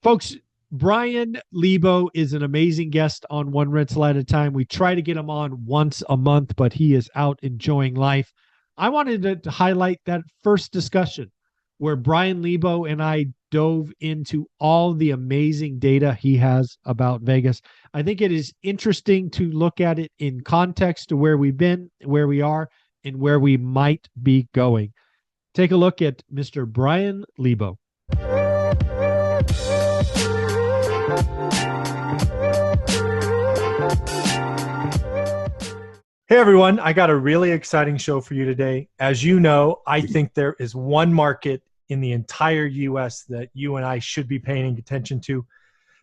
Folks, Bryan Lebo is an amazing guest on One Rental at a Time. We try to get him on once a month, but he is out enjoying life. I wanted to highlight that first discussion where Bryan Lebo and I dove into all the amazing data he has about Vegas. I think it is interesting to look at it in context to where we've been, where we are, and where we might be going. Take a look at Mr. Bryan Lebo. Hey everyone, I got a really exciting show for you today. As you know, I think there is one market in the entire US that you and I should be paying attention to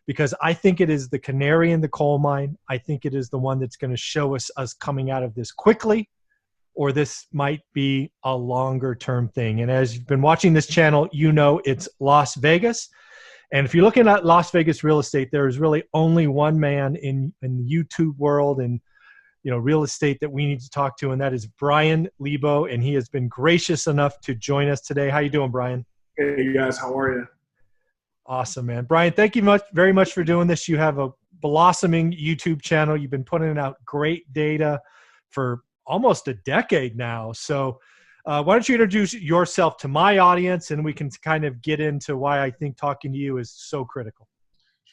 because I think it is the canary in the coal mine. I think it is the one that's going to show us coming out of this quickly, or this might be a longer term thing. And as you've been watching this channel, you know it's Las Vegas. And if you're looking at Las Vegas real estate, there is really only one man in the YouTube world and real estate that we need to talk to, and that is Bryan Lebo, and he has been gracious enough to join us today. How you doing, Bryan? Hey guys, how are you? Awesome, man. Bryan, thank you very much for doing this. You have a blossoming YouTube channel. You've been putting out great data for almost a decade now. So why don't you introduce yourself to my audience, and we can kind of get into why I think talking to you is so critical.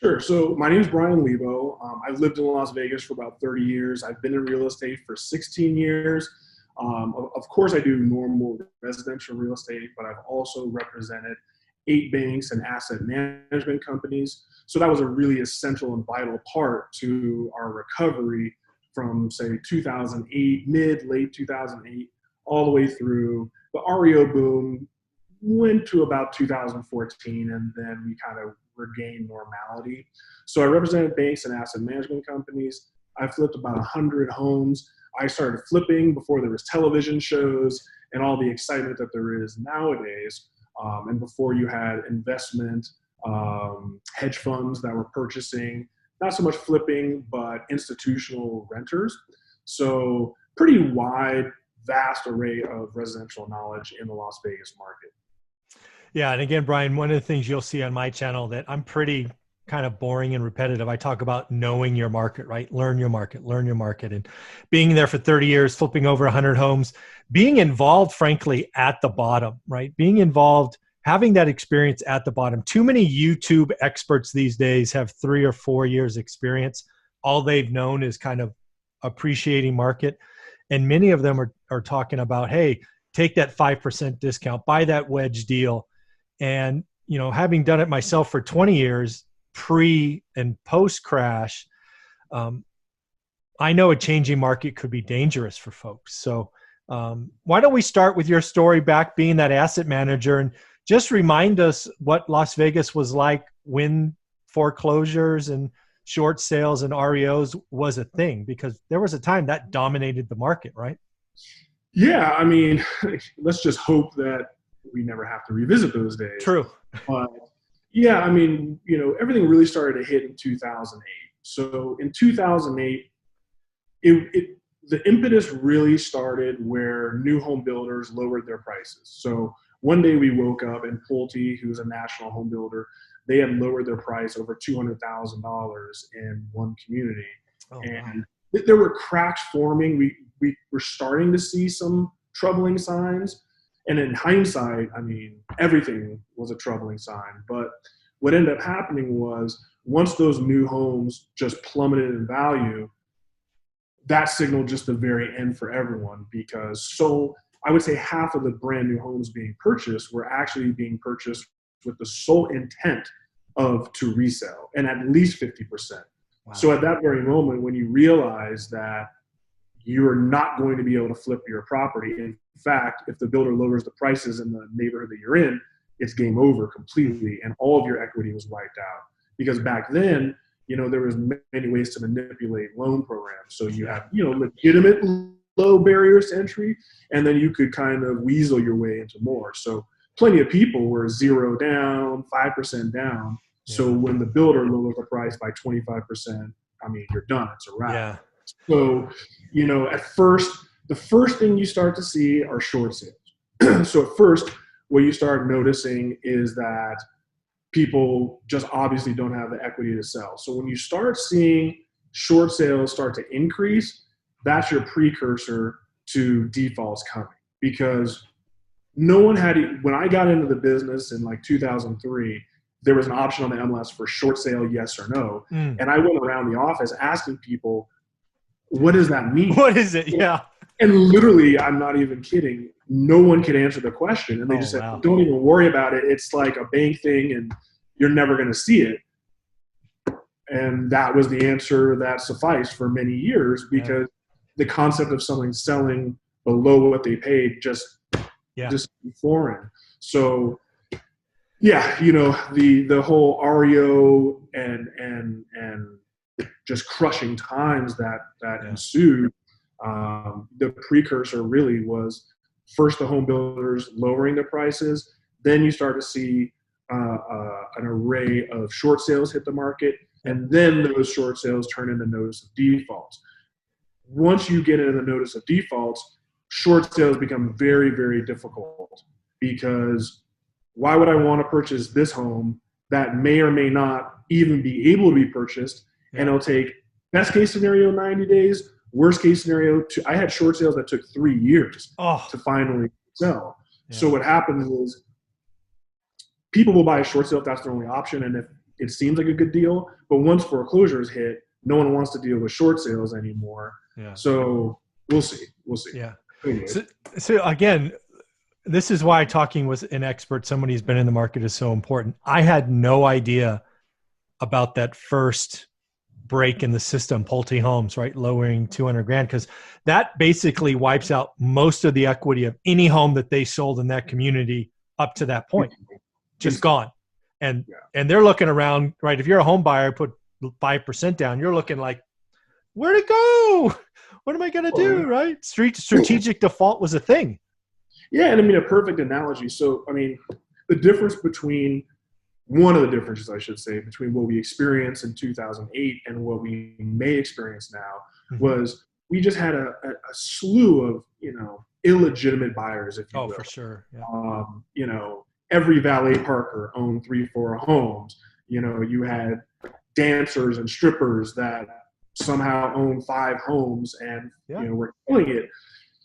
Sure. So my name is Bryan Lebo. I've lived in Las Vegas for about 30 years. I've been in real estate for 16 years. Of course, I do normal residential real estate, but I've also represented 8 banks and asset management companies. So that was a really essential and vital part to our recovery from, say, 2008, late 2008, all the way through the REO boom, went to about 2014, and then we kind of regained normality. So I represented banks and asset management companies. I flipped about 100 homes. I started flipping before there was television shows and all the excitement that there is nowadays. And before you had investment hedge funds that were purchasing, not so much flipping, but institutional renters. So pretty wide, vast array of residential knowledge in the Las Vegas market. Yeah. And again, Bryan, one of the things you'll see on my channel that I'm pretty kind of boring and repetitive. I talk about knowing your market, right? Learn your market, and being there for 30 years, flipping over 100 homes, being involved, frankly, at the bottom, right? Being involved, having that experience at the bottom. Too many YouTube experts these days have 3 or 4 years experience. All they've known is kind of appreciating market. And many of them are talking about, hey, take that 5% discount, buy that wedge deal. And, having done it myself for 20 years, pre and post crash, I know a changing market could be dangerous for folks. So why don't we start with your story back being that asset manager and just remind us what Las Vegas was like when foreclosures and short sales and REOs was a thing, because there was a time that dominated the market, right? Yeah, I mean, let's just hope that we never have to revisit those days. True. But yeah, I mean, everything really started to hit in 2008. So in 2008, the impetus really started where new home builders lowered their prices. So one day we woke up and Pulte, who's a national home builder, they had lowered their price over $200,000 in one community. Oh, and wow. There were cracks forming. We were starting to see some troubling signs. And in hindsight, I mean, everything was a troubling sign. But what ended up happening was once those new homes just plummeted in value, that signaled just the very end for everyone, because I would say half of the brand new homes being purchased were actually being purchased with the sole intent to resell, and at least 50%. Wow. So at that very moment, when you realize that you are not going to be able to flip your property, in fact, if the builder lowers the prices in the neighborhood that you're in, it's game over completely, and all of your equity was wiped out. Because back then, there was many ways to manipulate loan programs. So you had, legitimate low barriers to entry, and then you could kind of weasel your way into more. So plenty of people were 0 down, 5% down. Yeah. So when the builder lowers the price by 25%, I mean, you're done. It's a wrap. Yeah. So, at first, the first thing you start to see are short sales. So at first, what you start noticing is that people just obviously don't have the equity to sell. So when you start seeing short sales start to increase, that's your precursor to defaults coming. Because no one had, when I got into the business in like 2003, there was an option on the MLS for short sale, yes or no. And I went around the office asking people, what does that mean? What is it? Yeah. And literally, I'm not even kidding, no one could answer the question. And they just said, wow. Don't even worry about it. It's like a bank thing and you're never going to see it. And that was the answer that sufficed for many years, because the concept of someone selling below what they paid just foreign. So the whole REO and just crushing times that ensued, the precursor really was first the home builders lowering the prices. Then you start to see an array of short sales hit the market, and then those short sales turn into notice of defaults. Once you get into the notice of defaults, short sales become very, very difficult, because why would I want to purchase this home that may or may not even be able to be purchased? And it'll take, best case scenario, 90 days, worst case scenario, I had short sales that took 3 years to finally sell. So what happens is people will buy a short sale if that's their only option, and if it seems like a good deal. But once foreclosures hit, no one wants to deal with short sales anymore. So we'll see. Yeah. So again, this is why talking with an expert, somebody who's been in the market, is so important. I had no idea about that first break in the system, Pulte Homes, right? Lowering 200 grand, because that basically wipes out most of the equity of any home that they sold in that community up to that point. Just gone. And they're looking around, right? If you're a home buyer, put 5% down, you're looking like, where'd it go? What am I going to do, right? Strategic default was a thing. Yeah, and I mean, a perfect analogy. So, I mean, the difference between, one of the differences, I should say, between what we experienced in 2008 and what we may experience now was we just had a slew of, illegitimate buyers, if you will. Oh, for sure. Yeah. Every valet parker owned 3-4 homes. You had dancers and strippers that somehow owned 5 homes and, were killing it.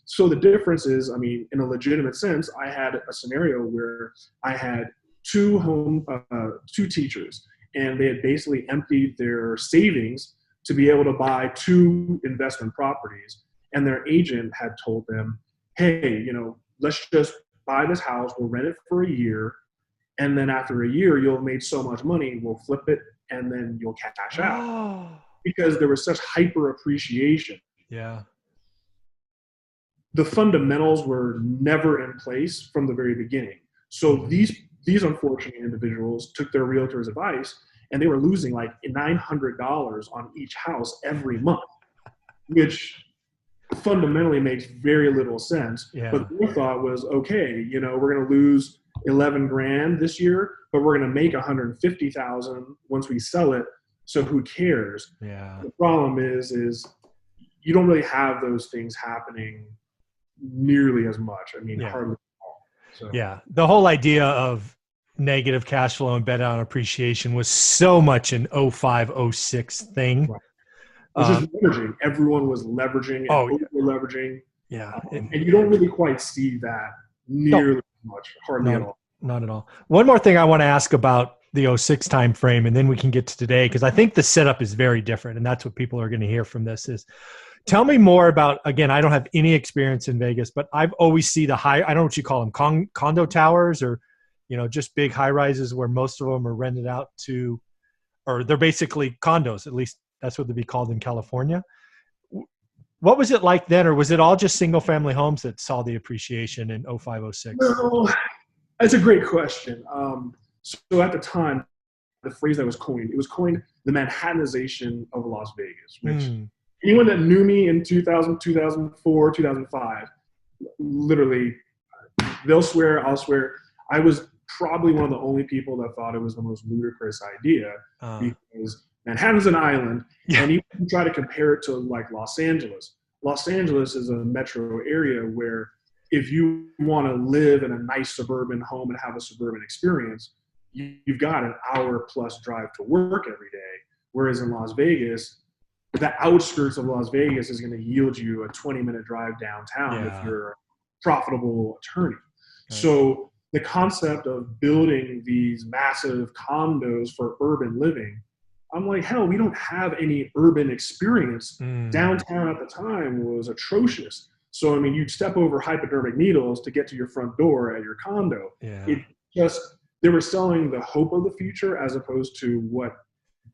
So the difference is, I mean, in a legitimate sense, I had a scenario where I had two teachers, and they had basically emptied their savings to be able to buy 2 investment properties. And their agent had told them, hey, let's just buy this house, we'll rent it for a year, and then after a year, you'll have made so much money, we'll flip it, and then you'll cash out. Because there was such hyper appreciation. Yeah. The fundamentals were never in place from the very beginning. So these unfortunate individuals took their realtor's advice, and they were losing like $900 on each house every month, which fundamentally makes very little sense. But their thought was, okay, we're going to lose 11 grand this year, but we're going to make 150,000 once we sell it. So who cares? Yeah. The problem is you don't really have those things happening nearly as much. I mean, hardly at all. So. Yeah. The whole idea of negative cash flow and bet on appreciation was so much an 05, 06 thing. Right. It was just leveraging. Everyone was leveraging and over-leveraging. Yeah. And you don't really quite see that nearly as much, hardly at all. Not at all. One more thing I want to ask about the 06 time frame, and then we can get to today, because I think the setup is very different, and that's what people are going to hear from this is, tell me more about, again, I don't have any experience in Vegas, but I've always see the I don't know what you call them, condo towers, or, just big high rises where most of them are rented out to, or they're basically condos, at least that's what they'd be called in California. What was it like then, or was it all just single family homes that saw the appreciation in 05, 06? No, that's a great question. So at the time, the phrase that was coined, it was coined the Manhattanization of Las Vegas, which anyone that knew me in 2000, 2004, 2005, literally, they'll swear, I'll swear, I was probably one of the only people that thought it was the most ludicrous idea, because Manhattan's an island, and you can try to compare it to like Los Angeles. Los Angeles is a metro area where if you want to live in a nice suburban home and have a suburban experience, you've got an hour plus drive to work every day. Whereas in Las Vegas, the outskirts of Las Vegas is going to yield you a 20-minute drive downtown if you're a profitable attorney. Right. So the concept of building these massive condos for urban living, I'm like, hell, we don't have any urban experience. Downtown at the time was atrocious. So, I mean, you'd step over hypodermic needles to get to your front door at your condo. It just, they were selling the hope of the future as opposed to what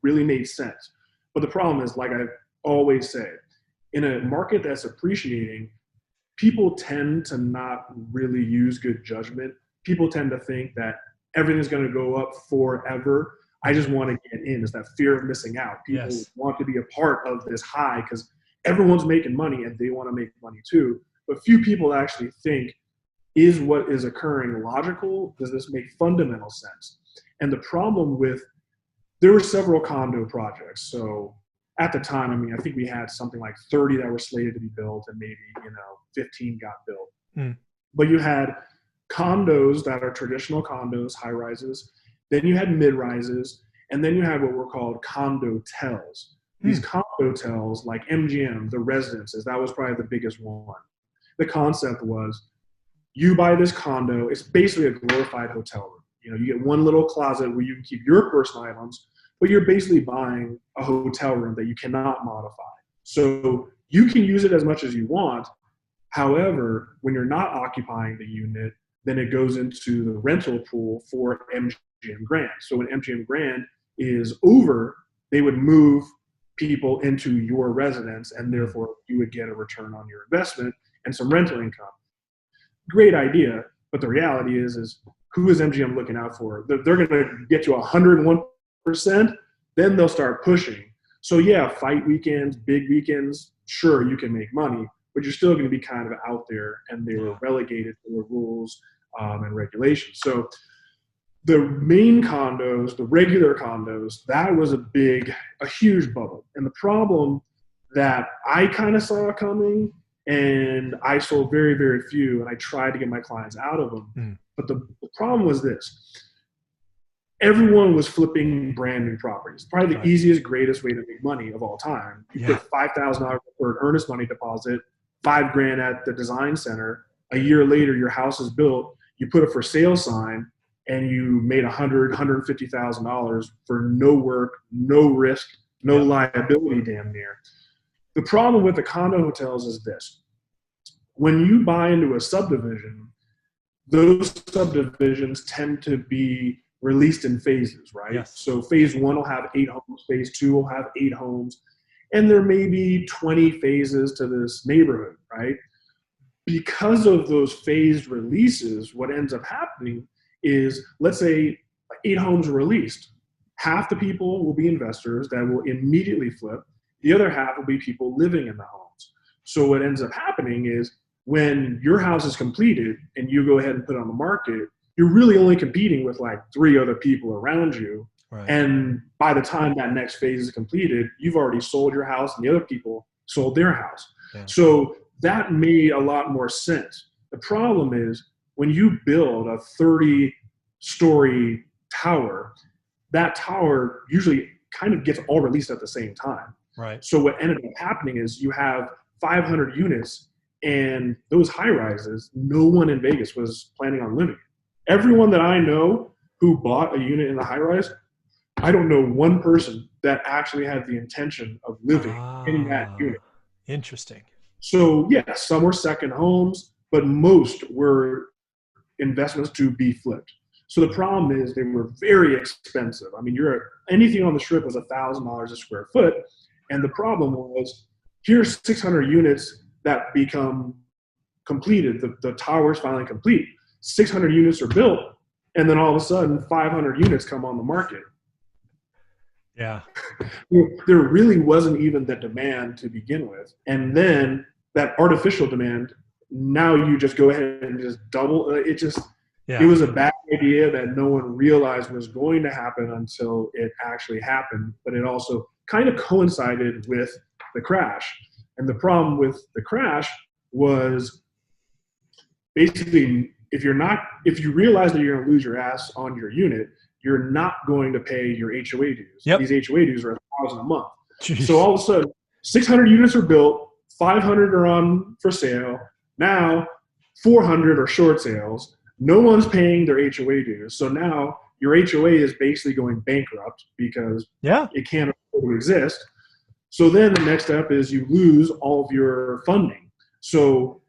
really made sense. But the problem is, like I always say, in a market that's appreciating, people tend to not really use good judgment. People tend to think that everything's going to go up forever. I just want to get in. It's that fear of missing out. People want to be a part of this high because everyone's making money and they want to make money too. But few people actually think, is what is occurring logical? Does this make fundamental sense? And the problem with, there were several condo projects. So at the time, I mean, I think we had something like 30 that were slated to be built and maybe, 15 got built. But you had condos that are traditional condos, high rises. Then you had mid rises. And then you had what were called condo tels. These condo tels, like MGM, the residences, that was probably the biggest one. The concept was, you buy this condo, it's basically a glorified hotel room. You get one little closet where you can keep your personal items, but you're basically buying a hotel room that you cannot modify. So you can use it as much as you want. However, when you're not occupying the unit, then it goes into the rental pool for MGM Grand. So when MGM Grand is over, they would move people into your residence, and therefore you would get a return on your investment and some rental income. Great idea, but the reality is who is MGM looking out for? They're going to get to 101%, then they'll start pushing. So yeah, fight weekends, big weekends, sure, you can make money, but you're still going to be kind of out there, and they were relegated to the rules and regulations. So the main condos, the regular condos, that was a huge bubble. And the problem that I kind of saw coming, and I sold very, very few, and I tried to get my clients out of them. But the problem was this. Everyone was flipping brand new properties. Probably the easiest, greatest way to make money of all time. You put $5,000 for an earnest money deposit, $5,000 at the design center. A year later, your house is built. You put a for sale sign, and you made $150,000 for no work, no risk, no liability damn near. The problem with the condo hotels is this. When you buy into a subdivision, those subdivisions tend to be released in phases, right? So phase 1 will have 8 homes, phase 2 will have 8 homes, and there may be 20 phases to this neighborhood, right? Because of those phased releases, what ends up happening is, let's say 8 homes are released. Half the people will be investors that will immediately flip. The other half will be people living in the homes. So what ends up happening is when your house is completed and you go ahead and put it on the market, you're really only competing with like 3 other people around you. And by the time that next phase is completed, you've already sold your house and the other people sold their house. So that made a lot more sense. The problem is when you build a 30-story tower, that tower usually kind of gets all released at the same time. So what ended up happening is you have 500 units, and those high rises, no one in Vegas was planning on living. Everyone that I know who bought a unit in the high rise, I don't know one person that actually had the intention of living in that unit. Interesting. So yeah, some were second homes, but most were investments to be flipped. So the problem is they were very expensive. I mean, anything on the strip was $1,000 a square foot. And the problem was, here's 600 units that become completed. The tower's finally complete. 600 units are built, and then all of a sudden 500 units come on the market. There really wasn't even the demand to begin with. And then that artificial demand, now you just go ahead and just double. It was a bad idea that no one realized was going to happen until it actually happened. But it also kind of coincided with the crash. And the problem with the crash was basically, if you realize that you're going to lose your ass on your unit, you're not going to pay your HOA dues. Yep. These HOA dues are $1,000 a month. Jeez. So all of a sudden, 600 units are built, 500 are on for sale. Now, 400 are short sales. No one's paying their HOA dues. So now your HOA is basically going bankrupt because it can't afford to exist. So then the next step is you lose all of your funding. So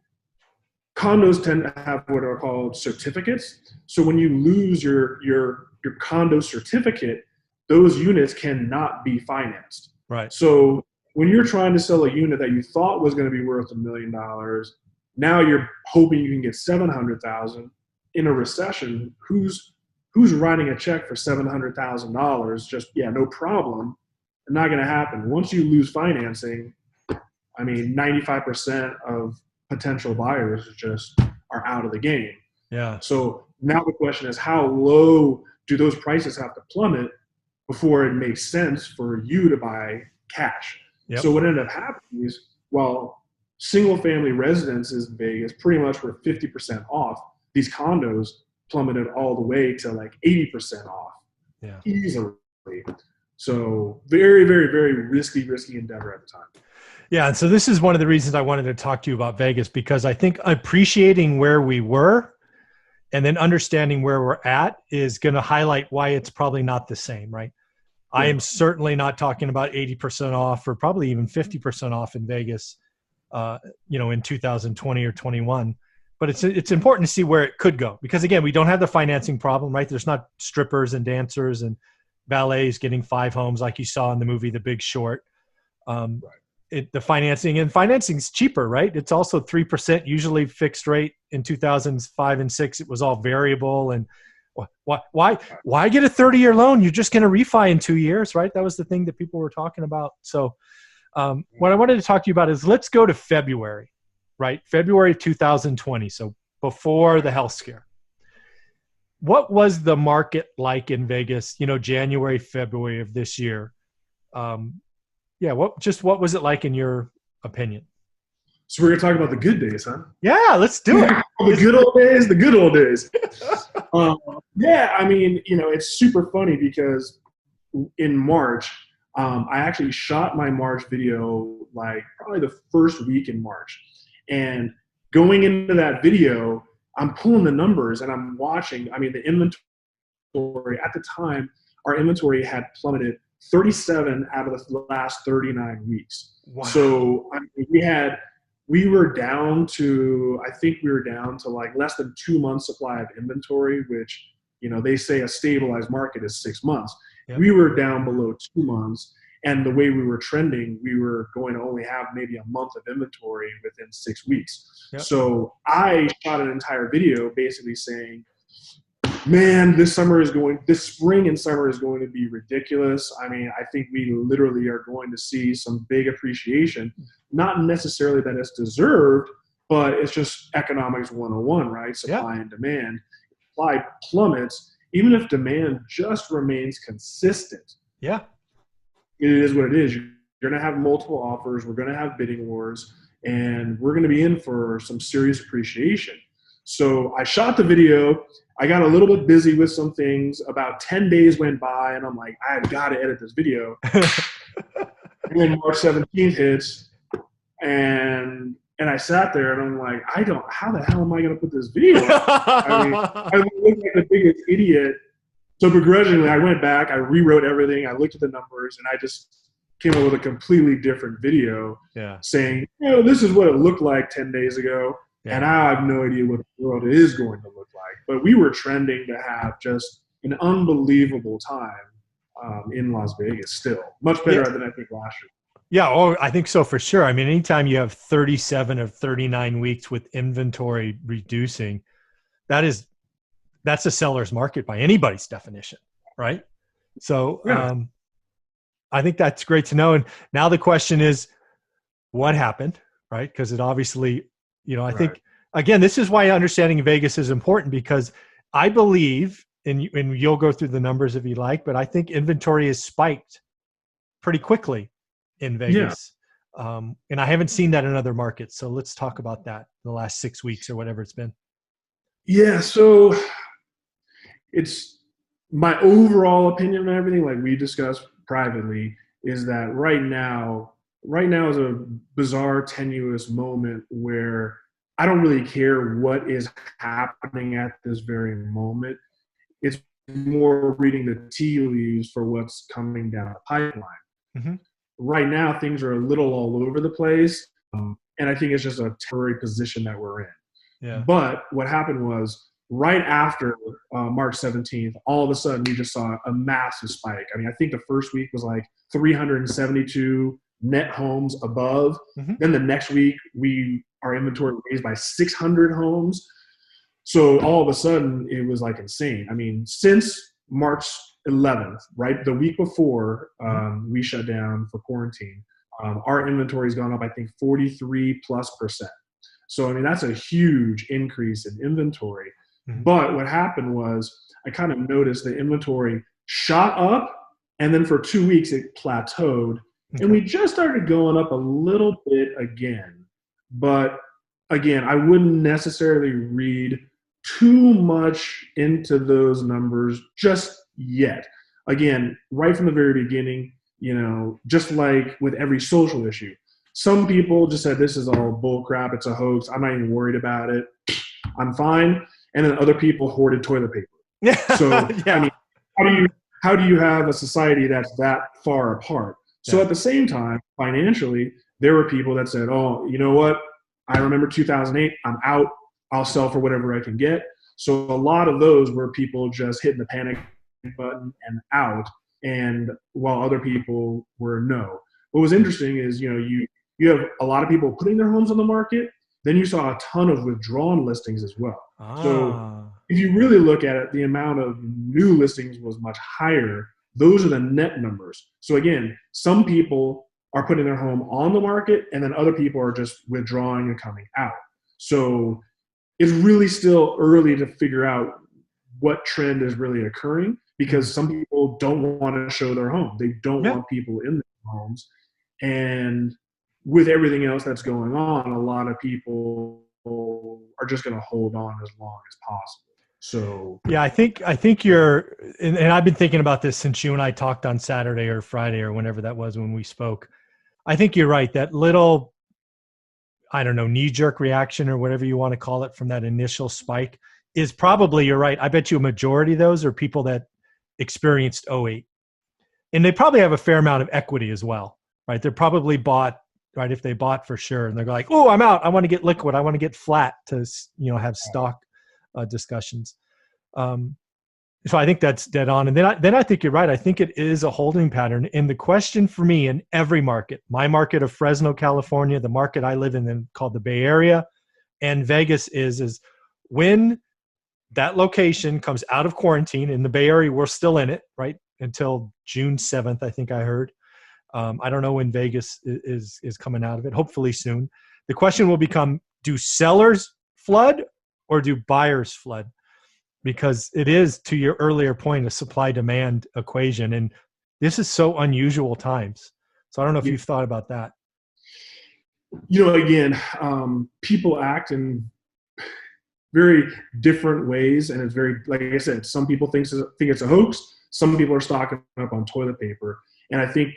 condos tend to have what are called certificates. So when you lose your condo certificate, those units cannot be financed. Right. So when you're trying to sell a unit that you thought was going to be worth $1 million, now you're hoping you can get $700,000 in a recession. Who's writing a check for $700,000? Just, no problem. Not going to happen. Once you lose financing, 95% of potential buyers just are out of the game. Yeah. So now the question is, how low do those prices have to plummet before it makes sense for you to buy cash? Yep. So what ended up happening is, single family residences in Vegas pretty much were 50% off. These condos plummeted all the way to like 80% off. Yeah. Easily. So very, very, very risky endeavor at the time. Yeah. And so this is one of the reasons I wanted to talk to you about Vegas, because I think appreciating where we were and then understanding where we're at is going to highlight why it's probably not the same, right? Yeah. I am certainly not talking about 80% off or probably even 50% off in Vegas, in 2020 or 21. But it's important to see where it could go, because again, we don't have the financing problem, right? There's not strippers and dancers and valets getting 5 homes like you saw in the movie The Big Short. The financing's cheaper, right? It's also 3% usually fixed rate. In 2005 and 6, it was all variable. And why get a 30-year loan? You're just going to refi in 2 years, right? That was the thing that people were talking about. So what I wanted to talk to you about is, let's go to February, right? February 2020. So before the health scare. What was the market like in Vegas, January, February of this year? What was it like in your opinion? So we're going to talk about the good days, huh? Yeah, let's do it. The good old days. It's super funny because in March, I actually shot my March video like probably the first week in March. And going into that video, I'm pulling the numbers and I'm watching. The inventory at the time, our inventory had plummeted 37 out of the last 39 weeks. Wow. So we were down to like less than 2 months supply of inventory, which, they say a stabilized market is 6 months. Yep. We were down below 2 months. And the way we were trending, we were going to only have maybe a month of inventory within 6 weeks. Yep. So I shot an entire video basically saying, man, this spring and summer is going to be ridiculous. I think we literally are going to see some big appreciation. Not necessarily that it's deserved, but it's just economics 101, right? Supply and demand. Supply plummets, even if demand just remains consistent. Yeah. It is what it is. You're going to have multiple offers. We're going to have bidding wars, and we're going to be in for some serious appreciation. So I shot the video. I got a little bit busy with some things. About 10 days went by, and I'm like, I've got to edit this video. And then March 17th hits, and I sat there, and I'm like, how the hell am I going to put this video up? I look like the biggest idiot. So begrudgingly, I went back, I rewrote everything, I looked at the numbers, and I just came up with a completely different video saying, this is what it looked like 10 days ago, and I have no idea what the world is going to look like. But we were trending to have just an unbelievable time in Las Vegas still. Much better than I think last year. Yeah, I think so for sure. Anytime you have 37 of 39 weeks with inventory reducing, that's a seller's market by anybody's definition, right? So I think that's great to know. And now the question is, what happened, right? Because it obviously, I think, again, this is why understanding Vegas is important, because I believe, and you'll go through the numbers if you like, but I think inventory has spiked pretty quickly in Vegas. Yeah. And I haven't seen that in other markets. So let's talk about that in the last 6 weeks or whatever it's been. Yeah, so it's my overall opinion on everything, like we discussed privately, is that right now is a bizarre, tenuous moment where I don't really care what is happening at this very moment. It's more reading the tea leaves for what's coming down the pipeline. Mm-hmm. Right now, things are a little all over the place, and I think it's just a temporary position that we're in. Yeah. But what happened was right after March 17th, all of a sudden we just saw a massive spike. I mean, I think the first week was like 372 net homes above. Mm-hmm. Then the next week, our inventory raised by 600 homes. So all of a sudden, it was like insane. I mean, since March 11th, right, the week before we shut down for quarantine, our inventory's gone up, I think, 43+%. So, I mean, that's a huge increase in inventory. Mm-hmm. But what happened was I kind of noticed the inventory shot up, and then for 2 weeks it plateaued. Okay. And we just started going up a little bit again. But again, I wouldn't necessarily read too much into those numbers just yet. Again, right from the very beginning, just like with every social issue, some people just said, this is all bull crap. It's a hoax. I'm not even worried about it. I'm fine. And then other people hoarded toilet paper. So, yeah. I mean, how do you have a society that's that far apart? So at the same time, financially, there were people that said, oh, you know what? I remember 2008. I'm out. I'll sell for whatever I can get. So a lot of those were people just hitting the panic button and out. And while other people were no. What was interesting is, you have a lot of people putting their homes on the market. Then you saw a ton of withdrawn listings as well. So if you really look at it, the amount of new listings was much higher. Those are the net numbers. So again, some people are putting their home on the market, and then other people are just withdrawing and coming out. So it's really still early to figure out what trend is really occurring, because some people don't want to show their home. They don't want people in their homes. And with everything else that's going on, a lot of people are just going to hold on as long as possible. So yeah, I think you're, and I've been thinking about this since you and I talked on Saturday or Friday or whenever that was when we spoke. I think you're right. That little, I don't know, knee-jerk reaction or whatever you want to call it from that initial spike is probably, you're right. I bet you a majority of those are people that experienced '08. And they probably have a fair amount of equity as well, right? They're probably bought, right? If they bought for sure, and they're like, oh, I'm out. I want to get liquid. I want to get flat to, have stock discussions. So I think that's dead on. And then I think you're right. I think it is a holding pattern. And the question for me in every market, my market of Fresno, California, the market I live in called the Bay Area, and Vegas is when that location comes out of quarantine. In the Bay Area, we're still in it, right? Until June 7th, I think I heard. I don't know when Vegas is coming out of it. Hopefully soon. The question will become, do sellers flood or do buyers flood? Because it is, to your earlier point, a supply-demand equation. And this is so unusual times. So I don't know if you've thought about that. Again, people act in very different ways. And it's very, like I said, some people think it's a hoax. Some people are stocking up on toilet paper. And I think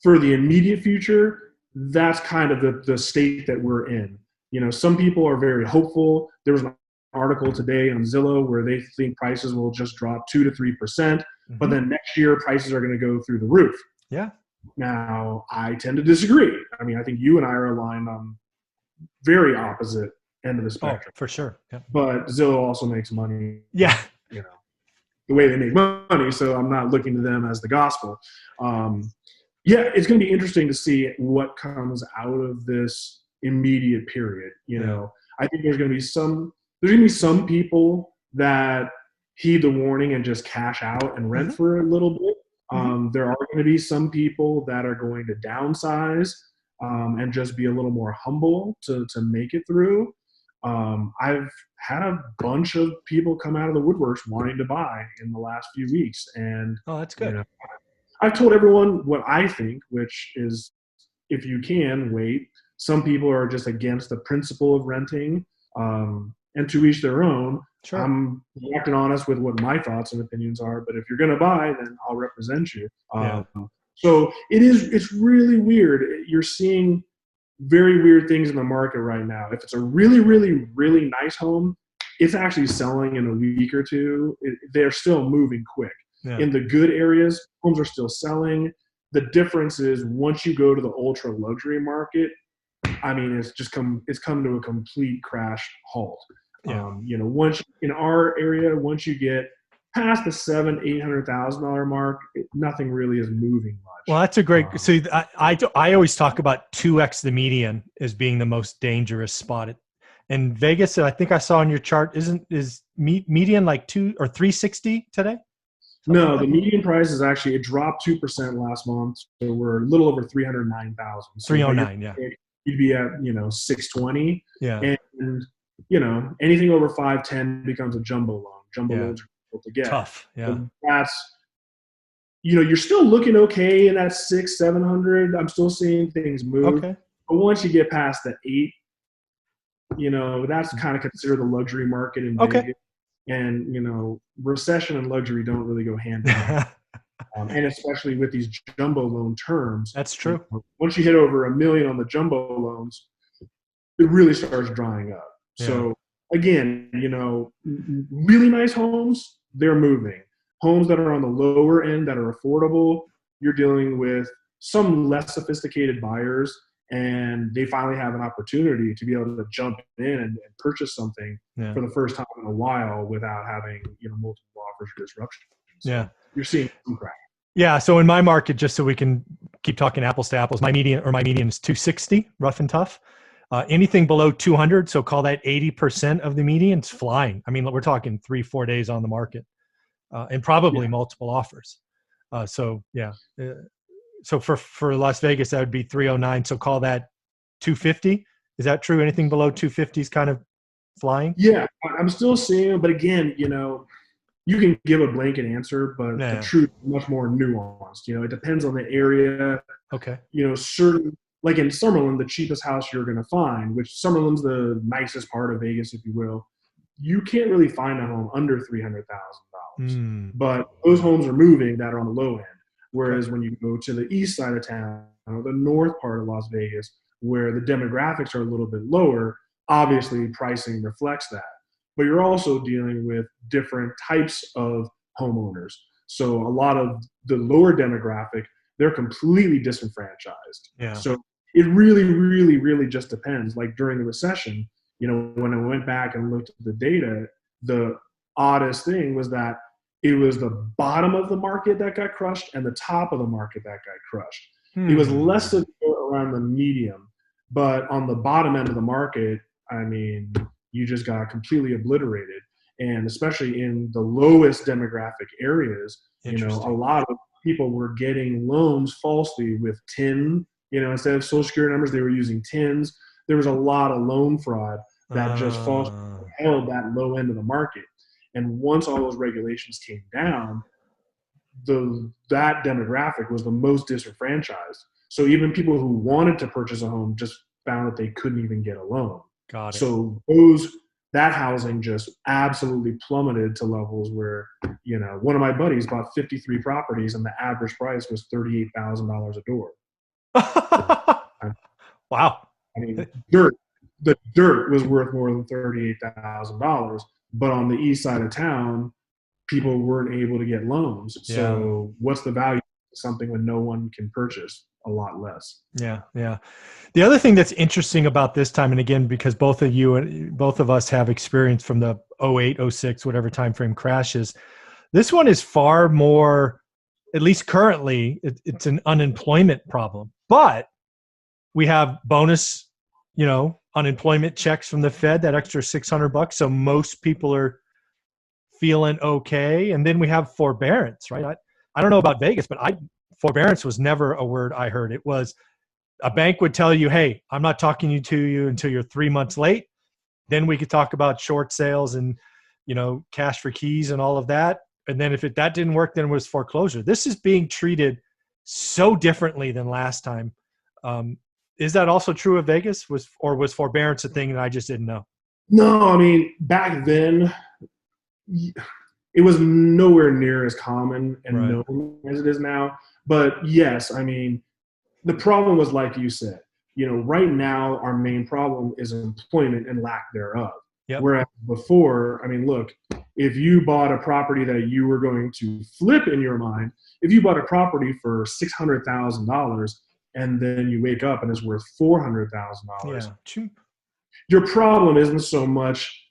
for the immediate future, that's kind of the state that we're in. Some people are very hopeful. There was an article today on Zillow where they think prices will just drop 2 to 3%, but then next year prices are going to go through the roof. Yeah. Now, I tend to disagree. I mean, I think you and I are aligned on very opposite end of the spectrum. Oh, for sure. Yeah. But Zillow also makes money. Yeah. The way they make money, so I'm not looking to them as the gospel. It's going to be interesting to see what comes out of this immediate period. I think there's going to be some people that heed the warning and just cash out and rent for a little bit. There are going to be some people that are going to downsize and just be a little more humble to make it through. I've had a bunch of people come out of the woodworks wanting to buy in the last few weeks. And that's good. I've told everyone what I think, which is, if you can, wait. Some people are just against the principle of renting, and to each their own. Sure. I'm direct and honest with what my thoughts and opinions are. But if you're going to buy, then I'll represent you. Yeah. So it's really weird. You're seeing very weird things in the market right now. If it's a really, really, really nice home, it's actually selling in a week or two. They're still moving quick. Yeah. In the good areas, homes are still selling. The difference is once you go to the ultra luxury market, I mean, it's come to a complete crash halt. Yeah. Once in our area, once you get past the $800,000 mark, nothing really is moving much. Well, that's a great. So I always talk about 2x the median as being the most dangerous spot. In Vegas, I think I saw on your chart, is median like 2 or 360 today? No, the median price is actually, it dropped 2% last month. So we're a little over 309,000. So 309, yeah. You'd be at, 620. Yeah. And, anything over 510 becomes a jumbo loan. Jumbo loans are difficult to get. Tough. Yeah. So that's, you're still looking okay in that 600-700. I'm still seeing things move. Okay. But once you get past the 8, that's kind of considered the luxury market in Vegas. And, recession and luxury don't really go hand in hand. And especially with these jumbo loan terms. That's true. Once you hit over $1 million on the jumbo loans, it really starts drying up. Yeah. So again, really nice homes, they're moving. Homes that are on the lower end that are affordable, you're dealing with some less sophisticated buyers, and they finally have an opportunity to be able to jump in and purchase something for the first time in a while without having multiple offers or disruptions. So you're seeing some crack. Yeah. So in my market, just so we can keep talking apples to apples, my median is 260, rough and tough. Anything below 200, so call that 80% of the median, it's flying. I mean, we're talking 3-4 days on the market, and probably multiple offers. So for Las Vegas, that would be 309. So call that 250. Is that true? Anything below 250 is kind of flying? Yeah, I'm still seeing, but again, you can give a blanket answer, but the truth is much more nuanced. It depends on the area. Okay. Certain, like in Summerlin, the cheapest house you're going to find, which Summerlin's the nicest part of Vegas, if you will, you can't really find a home under $300,000. But those homes are moving that are on the low end. Whereas when you go to the east side of town or the north part of Las Vegas, where the demographics are a little bit lower, obviously pricing reflects that. But you're also dealing with different types of homeowners. So a lot of the lower demographic, they're completely disenfranchised. Yeah. So it really, really, really just depends. Like during the recession, when I went back and looked at the data, the oddest thing was that it was the bottom of the market that got crushed and the top of the market that got crushed. It was less severe around the medium, but on the bottom end of the market, I mean, you just got completely obliterated. And especially in the lowest demographic areas, a lot of people were getting loans falsely with TIN, instead of social security numbers, they were using TINs. There was a lot of loan fraud that just falsely held that low end of the market. And once all those regulations came down, that demographic was the most disenfranchised. So even people who wanted to purchase a home just found that they couldn't even get a loan. Got it. So that housing just absolutely plummeted to levels where, one of my buddies bought 53 properties and the average price was $38,000 a door. Wow. I mean, the dirt was worth more than $38,000, but on the east side of town, people weren't able to get loans. So what's the value of something when no one can purchase? A lot less. Yeah. The other thing that's interesting about this time, and again, because both of us have experience from the 08, 06, whatever timeframe crashes, this one is far more, at least currently, it's an unemployment problem. But we have bonus, unemployment checks from the Fed, that extra $600. So most people are feeling okay. And then we have forbearance, right? I don't know about Vegas, but forbearance was never a word I heard. It was a bank would tell you, hey, I'm not talking to you until you're 3 months late. Then we could talk about short sales and, cash for keys and all of that. And then if that didn't work, then it was foreclosure. This is being treated so differently than last time. Is that also true of Vegas? Was forbearance a thing that I just didn't know? No, I mean, back then, it was nowhere near as common and Right. known as it is now. But yes, I mean, the problem was, like you said, right now our main problem is employment and lack thereof. Yep. Whereas before, I mean, look, if you bought a property that you were going to flip in your mind, if you bought a property for $600,000 and then you wake up and it's worth $400,000, Yeah. Cheap. your problem isn't so much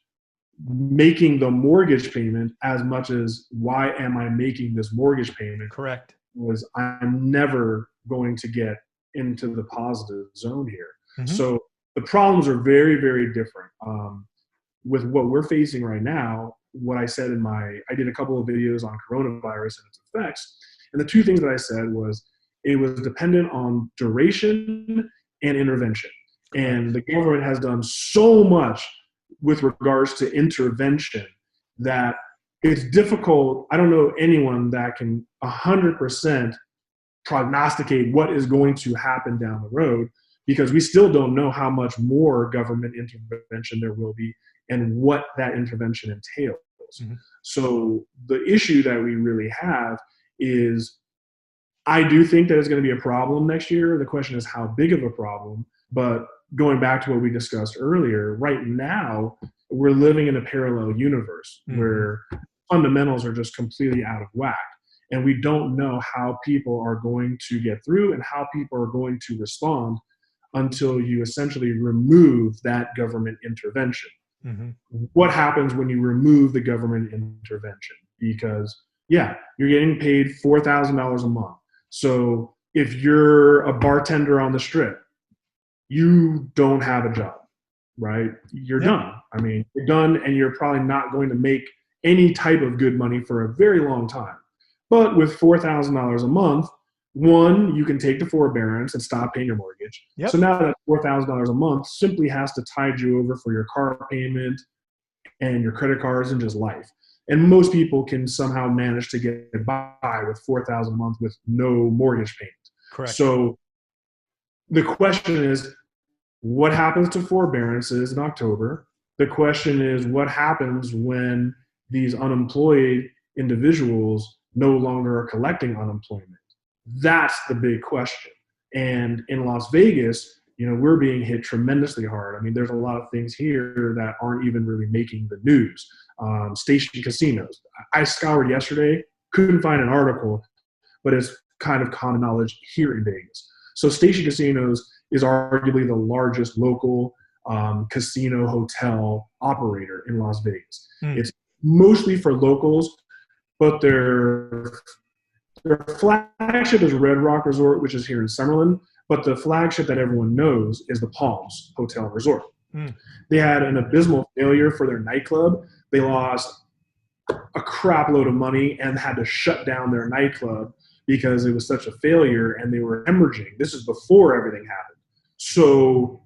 making the mortgage payment as much as why am I making this mortgage payment? Correct. Was I'm never going to get into the positive zone here. Mm-hmm. So the problems are very, very different. With what we're facing right now, what I said I did a couple of videos on coronavirus and its effects. And the two things that I said was it was dependent on duration and intervention. And the government has done so much with regards to intervention that it's difficult. I don't know anyone that can 100% prognosticate what is going to happen down the road, because we still don't know how much more government intervention there will be and what that intervention entails. Mm-hmm. So the issue that we really have is, I do think that it's going to be a problem next year. The question is how big of a problem. But going back to what we discussed earlier, right now we're living in a parallel universe where fundamentals are just completely out of whack. And we don't know how people are going to get through and how people are going to respond until you essentially remove that government intervention. Mm-hmm. What happens when you remove the government intervention? Because, yeah, you're getting paid $4,000 a month. So if you're a bartender on the strip, you don't have a job, right? You're done. I mean, you're done, and you're probably not going to make any type of good money for a very long time. But with $4,000 a month, one, you can take the forbearance and stop paying your mortgage. Yep. So now that $4,000 a month simply has to tide you over for your car payment and your credit cards and just life. And most people can somehow manage to get by with $4,000 a month with no mortgage payment. Correct. So the question is, what happens to forbearances in October? The question is, what happens when these unemployed individuals no longer are collecting unemployment? That's the big question. And in Las Vegas, we're being hit tremendously hard. I mean, there's a lot of things here that aren't even really making the news. Station casinos. I scoured yesterday, couldn't find an article, but it's kind of common knowledge here in Vegas. So Station Casinos is arguably the largest local casino hotel operator in Las Vegas. It's mostly for locals, but their flagship is Red Rock Resort, which is here in Summerlin, but the flagship that everyone knows is the Palms Hotel Resort. They had an abysmal failure for their nightclub. They lost a crap load of money and had to shut down their nightclub because it was such a failure and they were hemorrhaging. This is before everything happened. So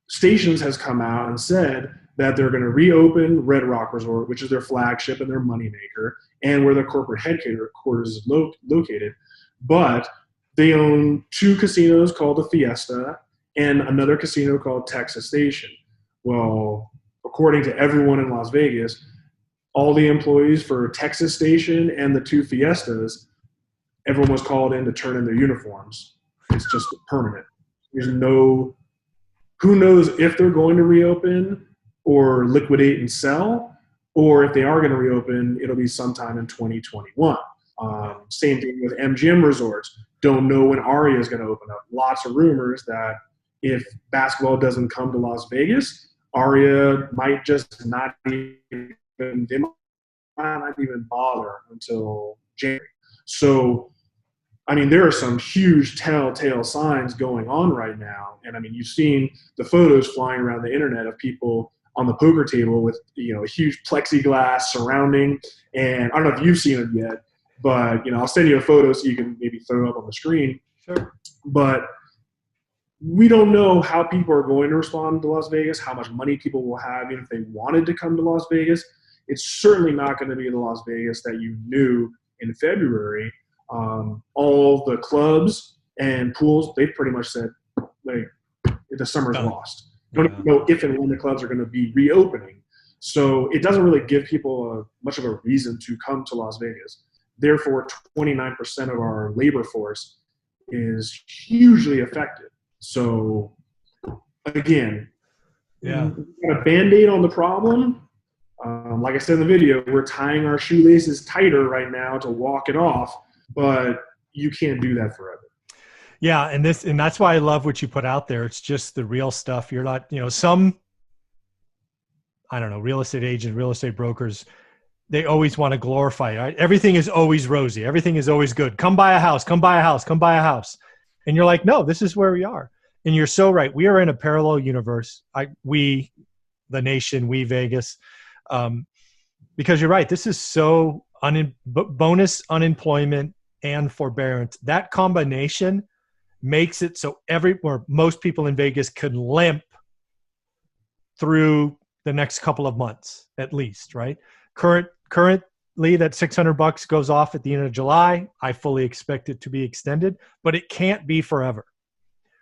Stations has come out and said that they're going to reopen Red Rock Resort, which is their flagship and their moneymaker, and where their corporate headquarters is located. But they own two casinos called the Fiesta and another casino called Texas Station. Well, according to everyone in Las Vegas, all the employees for Texas Station and the two Fiestas, everyone was called in to turn in their uniforms. It's just permanent. There's no, who knows if they're going to reopen or liquidate and sell, or if they are going to reopen, it'll be sometime in 2021. Same thing with MGM Resorts. Don't know when Aria is going to open up. Lots of rumors that if basketball doesn't come to Las Vegas, Aria might just not even, they might not even bother until January. So, I mean, there are some huge telltale signs going on right now. And I mean, you've seen the photos flying around the internet of people on the poker table with, a huge plexiglass surrounding. And I don't know if you've seen it yet, but, I'll send you a photo so you can maybe throw it up on the screen. Sure. But we don't know how people are going to respond to Las Vegas, how much money people will have, even if they wanted to come to Las Vegas. It's certainly not going to be the Las Vegas that you knew in February. All the clubs and pools, they've pretty much said, like, the summer's lost. Don't even know if and when the clubs are going to be reopening. So it doesn't really give people much of a reason to come to Las Vegas. Therefore, 29% of our labor force is hugely affected. So again, Yeah. we got a Band-Aid on the problem. Like I said in the video, we're tying our shoelaces tighter right now to walk it off, but you can't do that forever. Yeah. And that's why I love what you put out there. It's just the real stuff. You're not, some, I don't know, real estate agents, real estate brokers, they always want to glorify, right? Everything is always rosy. Everything is always good. Come buy a house, come buy a house, come buy a house. And you're like, no, this is where we are. And you're so right. We are in a parallel universe. We, the nation, we Vegas, because you're right. This is so bonus unemployment and forbearance. That combination makes it so most people in Vegas could limp through the next couple of months at least, right? Currently that $600 goes off at the end of July. I fully expect it to be extended, but it can't be forever,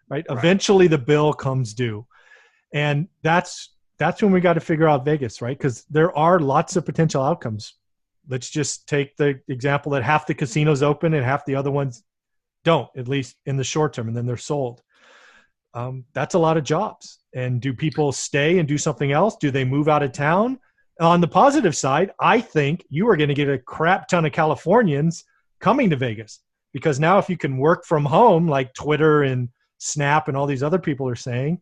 right? Eventually the bill comes due. And that's when we got to figure out Vegas, right? Because there are lots of potential outcomes. Let's just take the example that half the casinos open and half the other ones don't, at least in the short term, and then they're sold. That's a lot of jobs. And do people stay and do something else? Do they move out of town? On the positive side, I think you are going to get a crap ton of Californians coming to Vegas, because now if you can work from home, like Twitter and Snap and all these other people are saying,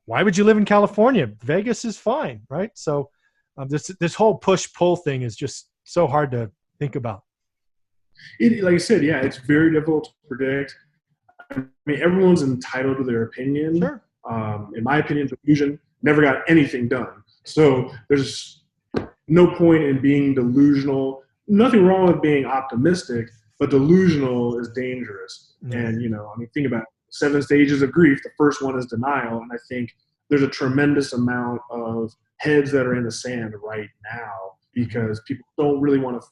why would you live in California? Vegas is fine, right? So this whole push-pull thing is just so hard to think about. Like I said, yeah, it's very difficult to predict. I mean, everyone's entitled to their opinion. Sure. In my opinion, Delusion never got anything done. So there's no point in being delusional. Nothing wrong with being optimistic, but delusional is dangerous. And, think about it. 7 stages of grief. The first one is denial. And I think there's a tremendous amount of heads that are in the sand right now because people don't really want to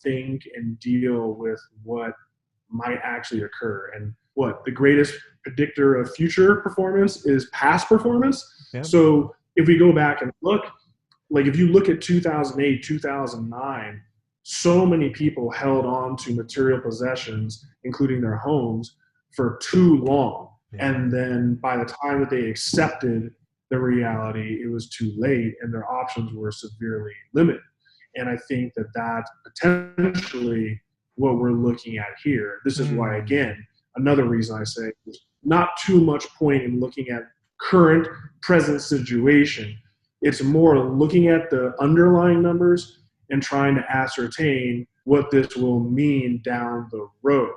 think and deal with what might actually occur. And the greatest predictor of future performance is past performance. Yeah. So if we go back and look, like if you look at 2008, 2009, so many people held on to material possessions, including their homes, for too long. Yeah. And then by the time that they accepted the reality, it was too late and their options were severely limited. And I think that that's potentially what we're looking at here. This is why, again, another reason I say there's not too much point in looking at current present situation. It's more looking at the underlying numbers and trying to ascertain what this will mean down the road.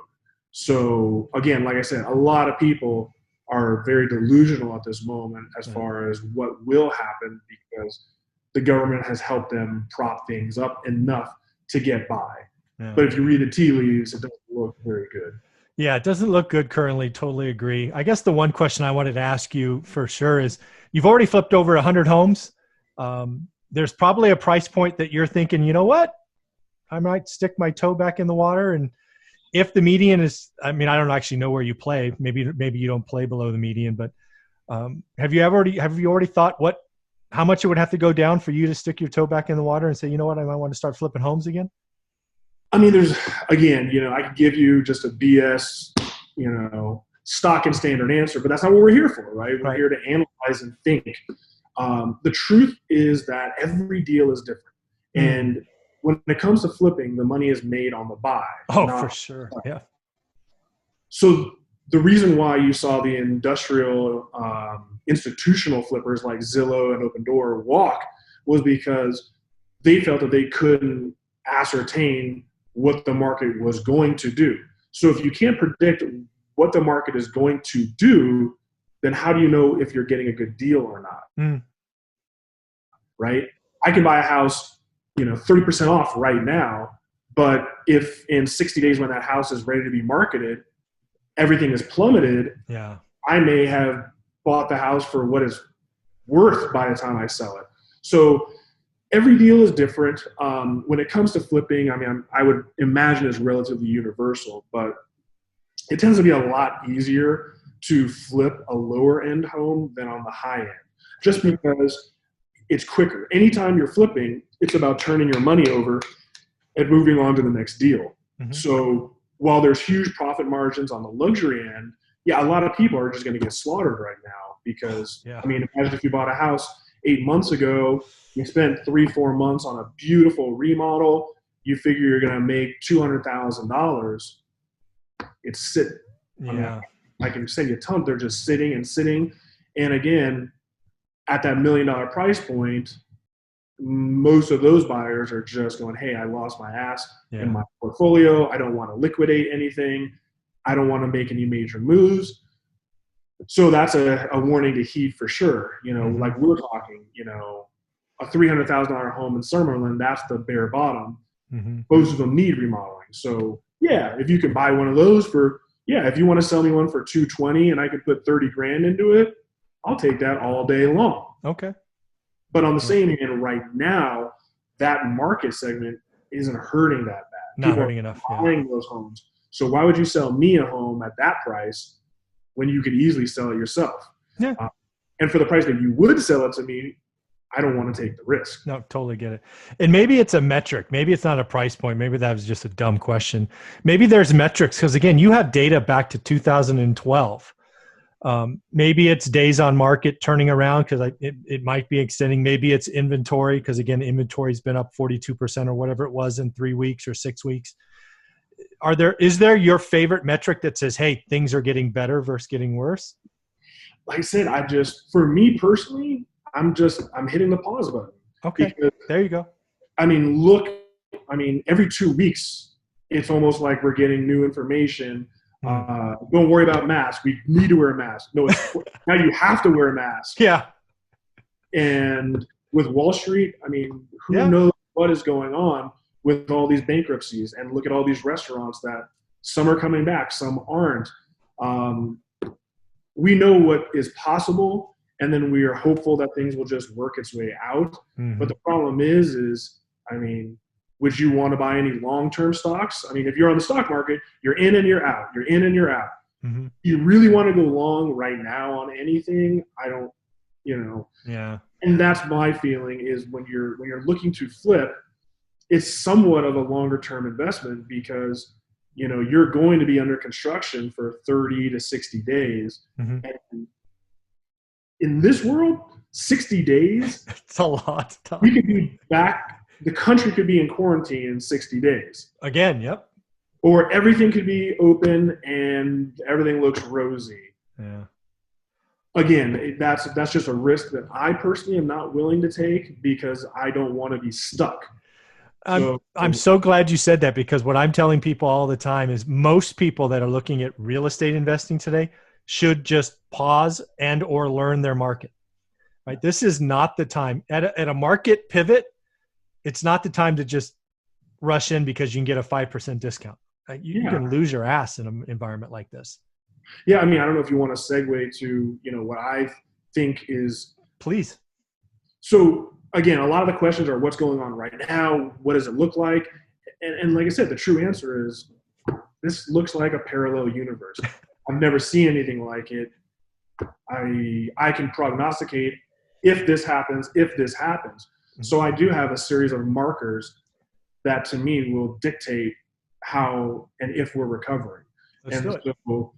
So again, like I said, a lot of people are very delusional at this moment as far as what will happen because the government has helped them prop things up enough to get by. Yeah. But if you read the tea leaves, it doesn't look very good. Yeah, it doesn't look good currently. Totally agree. I guess the one question I wanted to ask you for sure is, you've already flipped over 100 homes. There's probably a price point that you're thinking, you know what? I might stick my toe back in the water. And if the median is, I don't actually know where you play. Maybe you don't play below the median, but have you already thought how much it would have to go down for you to stick your toe back in the water and say, you know what, I might want to start flipping homes again? There's, again, I could give you just a BS, stock and standard answer, but that's not what we're here for, right? We're here to analyze and think. The truth is that every deal is different. And when it comes to flipping, the money is made on the buy. Oh, for sure. Yeah. So the reason why you saw the industrial institutional flippers like Zillow and Open Door walk was because they felt that they couldn't ascertain what the market was going to do. So if you can't predict what the market is going to do, then how do you know if you're getting a good deal or not? Right? I can buy a house, 30% off right now, but if in 60 days when that house is ready to be marketed, everything is plummeted, yeah, I may have bought the house for what it's worth by the time I sell it. So every deal is different. When it comes to flipping, I would imagine it's relatively universal, but it tends to be a lot easier to flip a lower end home than on the high end, just because it's quicker. Anytime you're flipping, it's about turning your money over and moving on to the next deal. Mm-hmm. So while there's huge profit margins on the luxury end, yeah, a lot of people are just going to get slaughtered right now because, I mean, imagine if you bought a house 8 months ago, you spent 3-4 months on a beautiful remodel, you figure you're going to make $200,000. It's sitting. Yeah. I mean, I can send you a ton. They're just sitting and sitting. And again, at that $1 million price point, most of those buyers are just going, hey, I lost my ass in my portfolio. I don't want to liquidate anything. I don't want to make any major moves. So that's a warning to heed for sure. You know, like we're talking, you know, a $300,000 home in Summerlin, that's the bare bottom. Most of them need remodeling. So yeah, if you can buy one of those for, if you want to sell me one for $220 and I could put 30 grand into it, I'll take that all day long. Okay. But on the same hand, right now, that market segment isn't hurting that bad. Not hurting enough. Buying those homes. So why would you sell me a home at that price when you could easily sell it yourself? Yeah. And for the price that you would sell it to me, I don't want to take the risk. No, totally get it. And maybe it's a metric. Maybe it's not a price point. Maybe that was just a dumb question. Maybe there's metrics because, again, you have data back to 2012. Maybe it's days on market turning around because it might be extending. Maybe it's inventory because, again, inventory's been up 42% or whatever it was in 3 weeks or 6 weeks. Is there your favorite metric that says, hey, things are getting better versus getting worse? Like I said, for me personally, I'm hitting the pause button. Okay. There you go. I mean, every 2 weeks, it's almost like we're getting new information. Don't worry about masks. We need to wear a mask. No, now you have to wear a mask. Yeah. And with Wall Street, I mean, who knows what is going on with all these bankruptcies, and look at all these restaurants that some are coming back, some aren't. We know what is possible, and then we are hopeful that things will just work its way out. But the problem is, I mean, would you want to buy any long-term stocks? I mean, if you're on the stock market, you're in and you're out. You're in and you're out. You really want to go long right now on anything? I don't, Yeah. And that's my feeling is when you're looking to flip, it's somewhat of a longer-term investment because, you're going to be under construction for 30 to 60 days. And in this world, 60 days, it's a lot of time. We could be back. The country could be in quarantine in 60 days. Again, yep. Or everything could be open and everything looks rosy. Yeah. Again, that's just a risk that I personally am not willing to take because I don't want to be stuck. I'm so glad you said that because what I'm telling people all the time is most people that are looking at real estate investing today should just pause and or learn their market. Right? This is not the time. At a market pivot, it's not the time to just rush in because you can get a 5% discount. Right? You can lose your ass in an environment like this. Yeah, I mean, I don't know if you want to segue to, what I think is. Please. So again, a lot of the questions are what's going on right now? What does it look like? And like I said, the true answer is this looks like a parallel universe. I've never seen anything like it. I can prognosticate if this happens. So I do have a series of markers that to me will dictate how and if we're recovering. So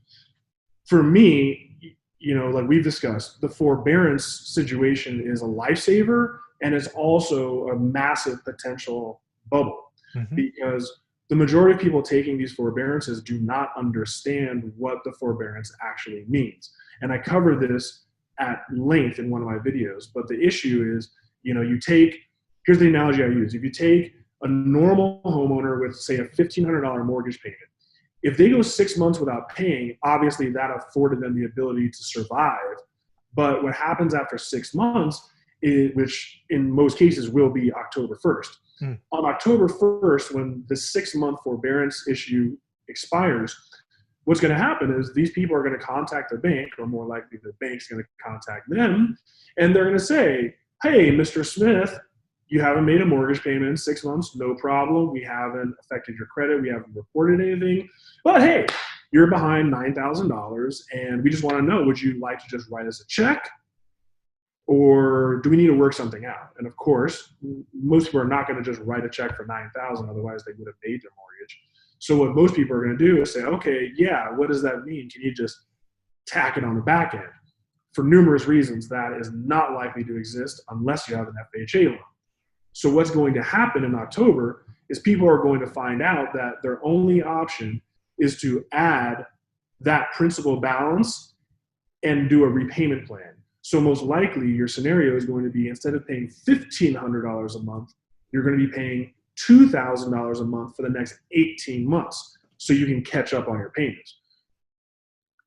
for me, like we've discussed, the forbearance situation is a lifesaver and is also a massive potential bubble because the majority of people taking these forbearances do not understand what the forbearance actually means. And I cover this at length in one of my videos, but the issue is, here's the analogy I use. If you take a normal homeowner with, say, a $1,500 mortgage payment, if they go 6 months without paying, obviously that afforded them the ability to survive. But what happens after 6 months, which in most cases will be October 1st. On October 1st, when the 6-month forbearance issue expires, what's going to happen is these people are going to contact the bank, or more likely the bank's going to contact them, and they're going to say, hey, Mr. Smith, you haven't made a mortgage payment in 6 months, no problem. We haven't affected your credit. We haven't reported anything. But hey, you're behind $9,000, and we just want to know, would you like to just write us a check? or do we need to work something out? And of course, most people are not going to just write a check for $9,000, otherwise they would have paid their mortgage. So what most people are going to do is say, okay, yeah, what does that mean? Can you just tack it on the back end? For numerous reasons, that is not likely to exist unless you have an FHA loan. So what's going to happen in October is people are going to find out that their only option is to add that principal balance and do a repayment plan. So most likely your scenario is going to be, instead of paying $1,500 a month, you're going to be paying $2,000 a month for the next 18 months so you can catch up on your payments.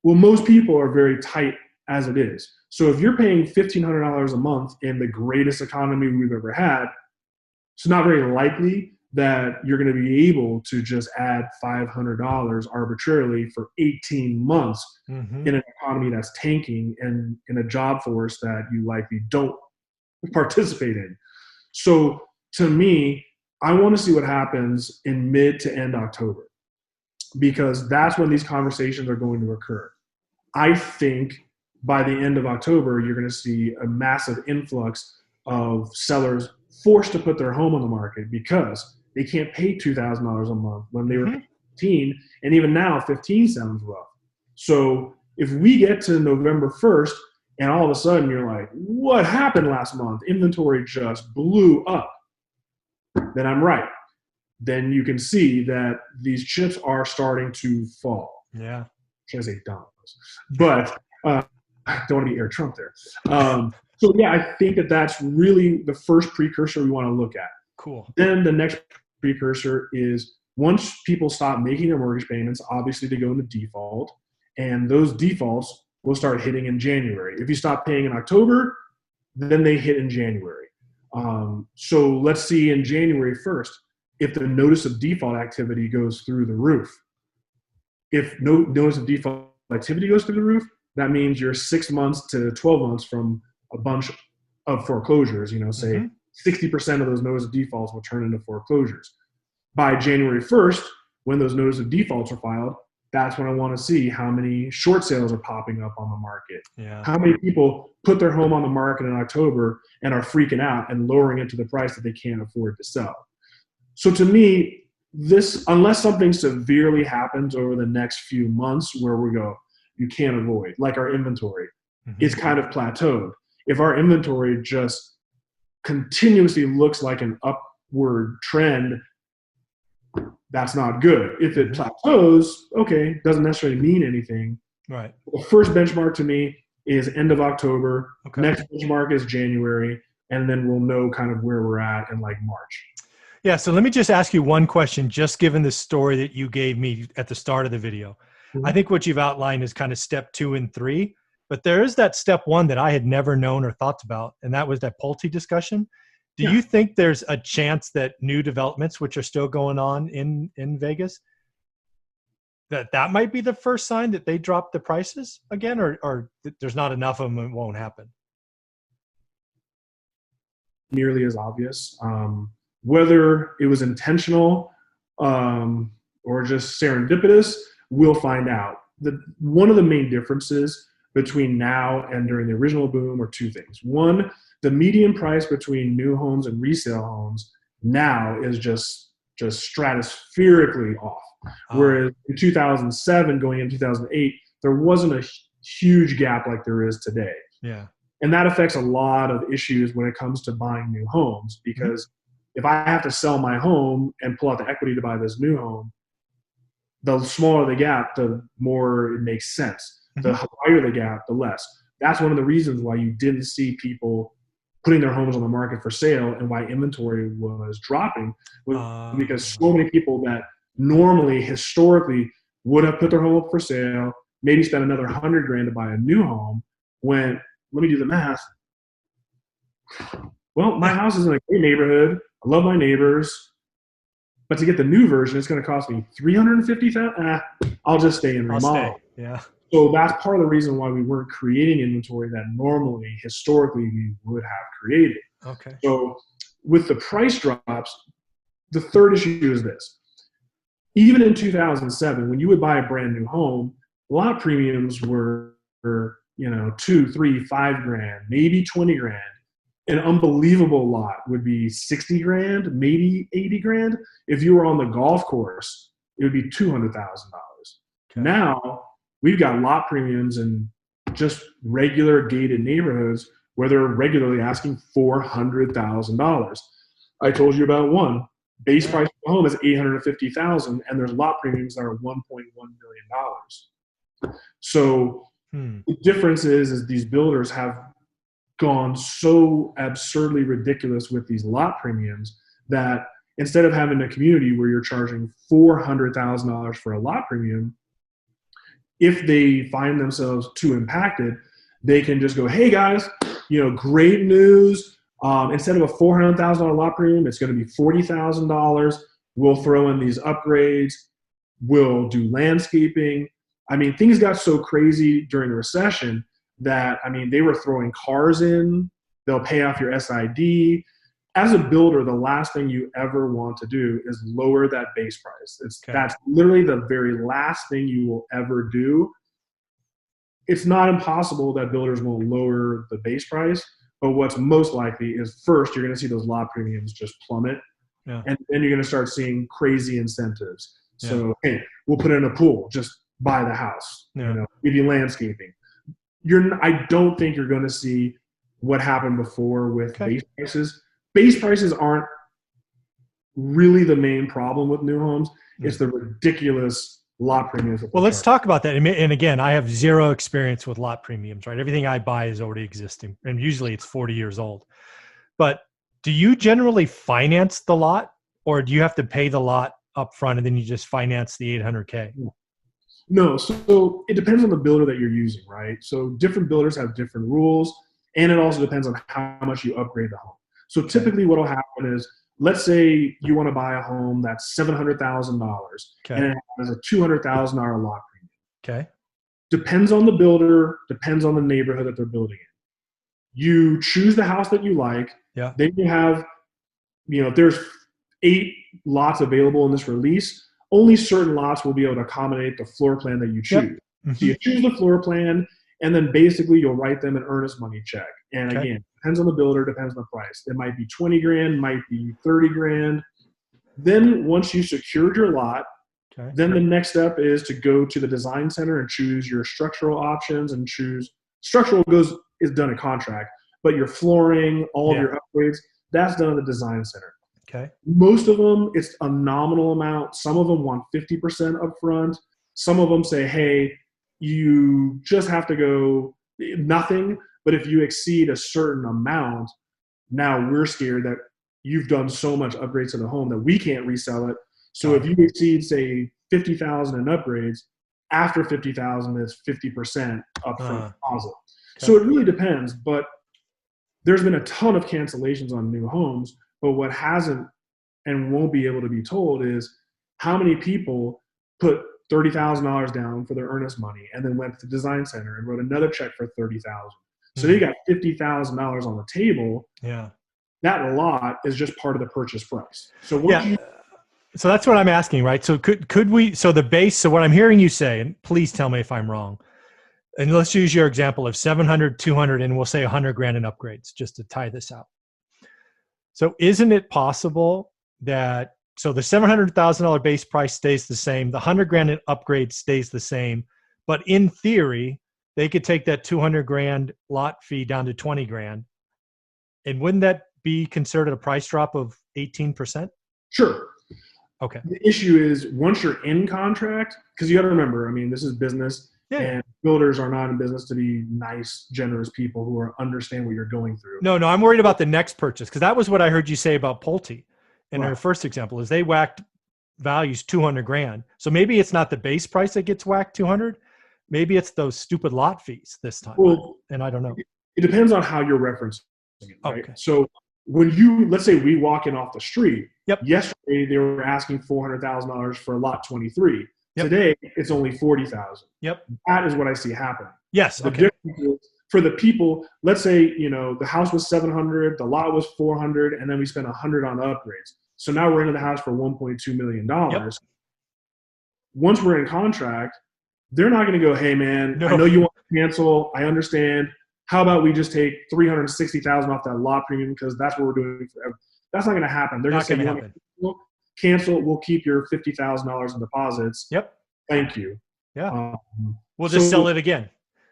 Well, most people are very tight as it is. So if you're paying $1,500 a month in the greatest economy we've ever had, it's not very likely that you're going to be able to just add $500 arbitrarily for 18 months in an economy that's tanking and in a job force that you likely don't participate in. So to me, I want to see what happens in mid to end October, because that's when these conversations are going to occur. I think by the end of October, you're going to see a massive influx of sellers forced to put their home on the market because they can't pay $2,000 a month when they were 15, and even now 15 sounds rough. So if we get to November 1st and all of a sudden you're like, what happened last month? Inventory just blew up. Then I'm right. Then you can see that these chips are starting to fall. Yeah. Can't say dominoes, but I don't want to be Air Trump there. So yeah, I think that that's really the first precursor we want to look at. Cool. Then the next precursor is, once people stop making their mortgage payments, obviously they go into default, and those defaults will start hitting in January. If you stop paying in October, then they hit in January. So let's see in January 1st, if the notice of default activity goes through the roof. If no notice of default activity goes through the roof, that means you're 6 months to 12 months from a bunch of foreclosures. Say 60% of those notice of defaults will turn into foreclosures. By January 1st, when those notice of defaults are filed, that's when I want to see how many short sales are popping up on the market. Yeah. How many people put their home on the market in October and are freaking out and lowering it to the price that they can't afford to sell. So to me, this, unless something severely happens over the next few months where we go, you can't avoid, like our inventory, it's kind of plateaued. If our inventory just continuously looks like an upward trend, that's not good. If it plateaus, okay, doesn't necessarily mean anything. Right. The first benchmark to me is end of October. Okay. Next benchmark is January, and then we'll know kind of where we're at in like March. Yeah. So let me just ask you one question, just given the story that you gave me at the start of the video. I think what you've outlined is kind of step 2 and 3, but there is that step 1 that I had never known or thought about, and that was that Pulte discussion. Do you think there's a chance that new developments, which are still going on in Vegas, that might be the first sign that they drop the prices again, or there's not enough of them and it won't happen? Nearly as obvious. Whether it was intentional or just serendipitous, we'll find out. One of the main differences between now and during the original boom are two things. One, the median price between new homes and resale homes now is just stratospherically off. Whereas in 2007, going into 2008, there wasn't a huge gap like there is today. Yeah. And that affects a lot of issues when it comes to buying new homes, because if I have to sell my home and pull out the equity to buy this new home, the smaller the gap, the more it makes sense. The higher the gap, the less. That's one of the reasons why you didn't see people putting their homes on the market for sale and why inventory was dropping, was because so many people that normally historically would have put their home up for sale, maybe spent another $100,000 to buy a new home, went, let me do the math. Well, my house is in a great neighborhood. I love my neighbors. But to get the new version, it's going to cost me $350,000. I'll just stay and remodel. Yeah. So that's part of the reason why we weren't creating inventory that normally, historically, we would have created. Okay. So with the price drops, the third issue is this. Even in 2007, when you would buy a brand new home, lot premiums were, 2, 3, 5 grand, maybe 20 grand. An unbelievable lot would be 60 grand, maybe 80 grand. If you were on the golf course, it would be $200,000. Okay. Now we've got lot premiums in just regular gated neighborhoods where they're regularly asking $400,000. I told you about one. Base price of the home is $850,000, and there's lot premiums that are $1.1 million. So the difference is these builders have gone so absurdly ridiculous with these lot premiums that instead of having a community where you're charging $400,000 for a lot premium, if they find themselves too impacted, they can just go, hey guys, great news. Instead of a $400,000 lot premium, it's going to be $40,000. We'll throw in these upgrades. We'll do landscaping. I mean, things got so crazy during the recession that, they were throwing cars in. They'll pay off your SID. As a builder, the last thing you ever want to do is lower that base price. That's literally the very last thing you will ever do. It's not impossible that builders won't lower the base price, but what's most likely is first, you're going to see those lot premiums just plummet. Yeah. And then you're going to start seeing crazy incentives. So, hey, we'll put in a pool, just buy the house, give you landscaping. I don't think you're going to see what happened before with base prices. Base prices aren't really the main problem with new homes. It's the ridiculous lot premiums. Well, let's talk about that. And again, I have zero experience with lot premiums, right? Everything I buy is already existing, and usually it's 40 years old. But do you generally finance the lot, or do you have to pay the lot up front and then you just finance the $800K? No, so it depends on the builder that you're using, right? So different builders have different rules, and it also depends on how much you upgrade the home. So typically what will happen is, let's say you want to buy a home that's $700,000 and it has a $200,000 lot premium. Okay. Depends on the builder, depends on the neighborhood that they're building in. You choose the house that you like. Yeah. Then you have, if there's 8 lots available in this release, only certain lots will be able to accommodate the floor plan that you choose. Yep. So you choose the floor plan, and then basically you'll write them an earnest money check. And again, depends on the builder, depends on the price. It might be 20 grand, might be 30 grand. Then once you secured your lot, then the next step is to go to the design center and choose your structural options and choose structural is done a contract, but your flooring, all of your upgrades, that's done at the design center. Okay. Most of them, it's a nominal amount. Some of them want 50% upfront. Some of them say, hey, you just have to go nothing. But if you exceed a certain amount, now we're scared that you've done so much upgrades to the home that we can't resell it. So if you exceed, say, 50,000 in upgrades, after 50,000 is 50% upfront deposit. So it really depends. But there's been a ton of cancellations on new homes. But what hasn't and won't be able to be told is how many people put $30,000 down for their earnest money and then went to the design center and wrote another check for $30,000. So they got $50,000 on the table. Yeah. That lot is just part of the purchase price. So so that's what I'm asking, right? So could we, so the base, so what I'm hearing you say, and please tell me if I'm wrong, and let's use your example of 700, 200, and we'll say 100 grand in upgrades just to tie this out. So isn't it possible that, so the $700,000 base price stays the same, the 100 grand in upgrade stays the same, but in theory, they could take that 200 grand lot fee down to 20 grand. And wouldn't that be considered a price drop of 18%? Sure. Okay. The issue is once you're in contract, because you got to remember, this is business, and builders are not in business to be nice, generous people who understand what you're going through. No, I'm worried about the next purchase, because that was what I heard you say about Pulte in our first example, is they whacked values 200 grand. So maybe it's not the base price that gets whacked 200. Maybe it's those stupid lot fees this time. Well, and I don't know. It depends on how you're referencing it, right? Okay. So when let's say we walk in off the street, yesterday they were asking $400,000 for lot 23. Today it's only 40,000. Yep. That is what I see happening. Yes. The difference is for the people, let's say, the house was 700, the lot was 400, and then we spent 100 on upgrades. So now we're into the house for $1.2 million. Yep. Once we're in contract, they're not going to go, hey, man, I No, know you want to cancel. I understand. How about we just take $360,000 off that lot premium because that's what we're doing forever. That's not going to happen. They're going to not say, going to you want happen. to cancel, we'll keep your $50,000 in deposits. Yep. Thank you. Yeah. Um, We'll just sell so it again.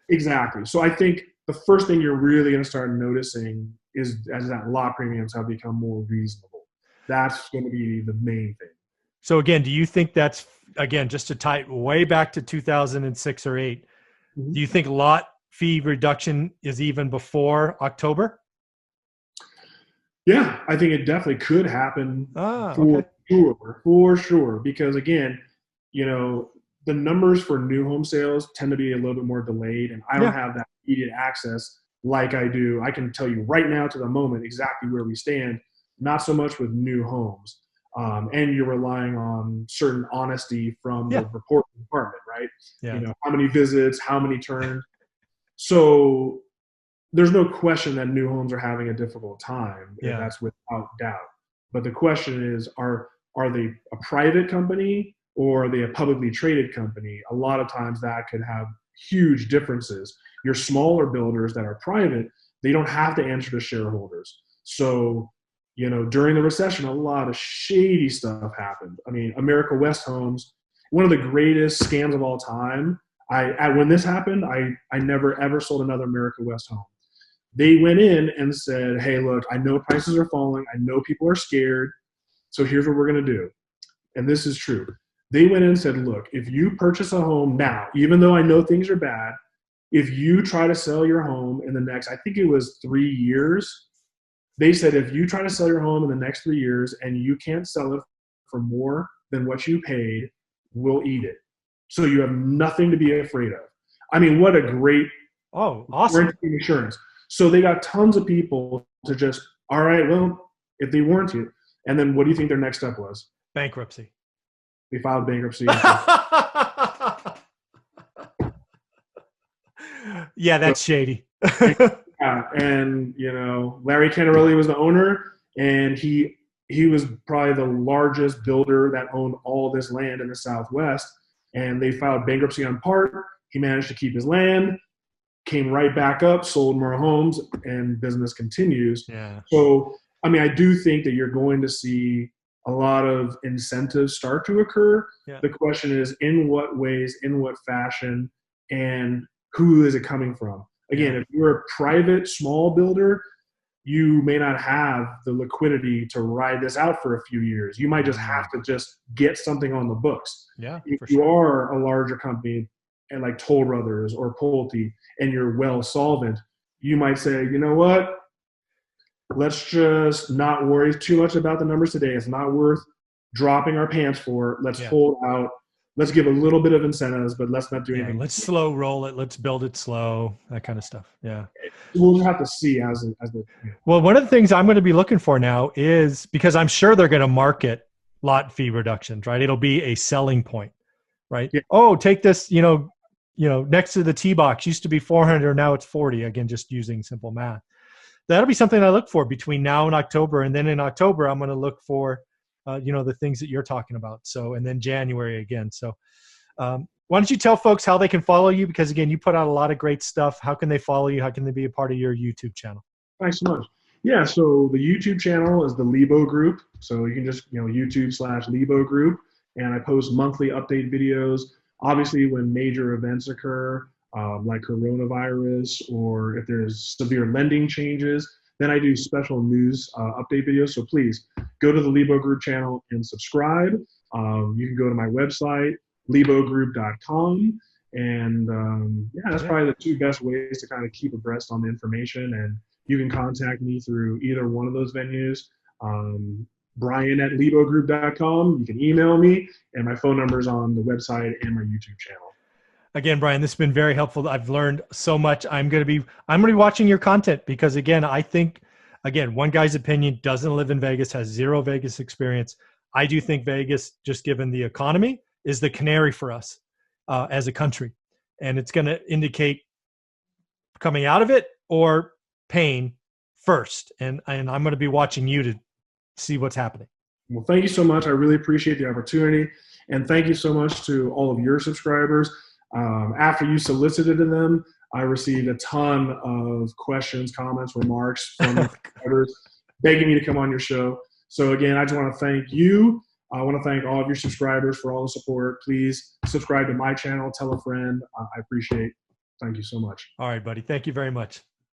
exactly. So I think the first thing you're really going to start noticing is as that lot premiums have become more reasonable. That's going to be the main thing. So again, do you think that's, again, just to tie it way back to 2006 or 8, Mm-hmm. do you think lot fee reduction is even before October? Yeah, I think it definitely could happen Okay. for sure. Because again, you know, the numbers for new home sales tend to be a little bit more delayed, and I don't Yeah. have that immediate access like I do. I can tell you right now to the moment exactly where we stand, not so much with new homes. And you're relying on certain honesty from the Yeah. reporting department, right? Yeah. You know, how many visits, how many turns. So there's no question that new homes are having a difficult time. Yeah. That's without doubt. But the question is, are they a private company or are they a publicly traded company? A lot of times that could have huge differences. Your smaller builders that are private, they don't have to answer to shareholders. So, you know, during the recession, a lot of shady stuff happened. I mean, America West Homes, one of the greatest scams of all time. When this happened, I never ever sold another America West home. They went in and said, hey, look, I know prices are falling. I know people are scared. So here's what we're going to do. And this is true. They went in and said, look, if you purchase a home now, even though I know things are bad, if you try to sell your home in the next, I think it was 3 years, they said, if you try to sell your home in the next 3 years and you can't sell it for more than what you paid, we'll eat it. So you have nothing to be afraid of. I mean, what a great Awesome. insurance. So they got tons of people to just, all right, well, if they warranty it. And then what do you think their next step was? Bankruptcy. They filed bankruptcy. Yeah, that's shady. Yeah, and you know, Larry Canarelli was the owner, and he was probably the largest builder that owned all this land in the Southwest. And they filed bankruptcy on part. He managed to keep his land, came right back up, sold more homes, and business continues. Yeah. So, I mean, I do think that you're going to see a lot of incentives start to occur. Yeah. The question is, in what ways, in what fashion, and who is it coming from? Again, if you're a private small builder, you may not have the liquidity to ride this out for a few years. You might just have to just get something on the books. Yeah, if for you sure. are a larger company and like Toll Brothers or Pulte and you're well solvent, you might say, you know what? Let's just not worry too much about the numbers today. It's not worth dropping our pants for. Let's hold out. Let's give a little bit of incentives, but let's not do anything. Let's slow roll it. Let's build it slow. That kind of stuff. Yeah. We'll just have to see as the. Well, one of the things I'm going to be looking for now is, because I'm sure they're going to market lot fee reductions, right? It'll be a selling point, right? Yeah. Oh, take this, you know, next to the tee box used to be 400, now it's 40. Again, just using simple math. That'll be something I look for between now and October. And then in October, I'm going to look for, the things that you're talking about. So, and then January again. So, why don't you tell folks how they can follow you? Because again, you put out a lot of great stuff. How can they follow you? How can they be a part of your YouTube channel? Thanks so much. Yeah, so the YouTube channel is the Lebo Group. So you can just, YouTube/Lebo Group. And I post monthly update videos. Obviously, when major events occur, like coronavirus, or if there's severe lending changes, then I do special news update videos. So please go to the Lebo Group channel and subscribe. You can go to my website, lebogroup.com. And that's probably the two best ways to kind of keep abreast on the information. And you can contact me through either one of those venues. Bryan at lebogroup.com. You can email me, and my phone number is on the website and my YouTube channel. Again, Bryan, this has been very helpful. I've learned so much. I'm going to be watching your content because, again, I think, one guy's opinion, doesn't live in Vegas, has zero Vegas experience. I do think Vegas, just given the economy, is the canary for us as a country. And it's going to indicate coming out of it or pain first. And I'm going to be watching you to see what's happening. Well, thank you so much. I really appreciate the opportunity. And thank you so much to all of your subscribers. After you solicited them, I received a ton of questions, comments, remarks from subscribers begging me to come on your show. So again, I just want to thank you. I want to thank all of your subscribers for all the support. Please subscribe to my channel, tell a friend. I appreciate it. Thank you so much. All right, buddy. Thank you very much.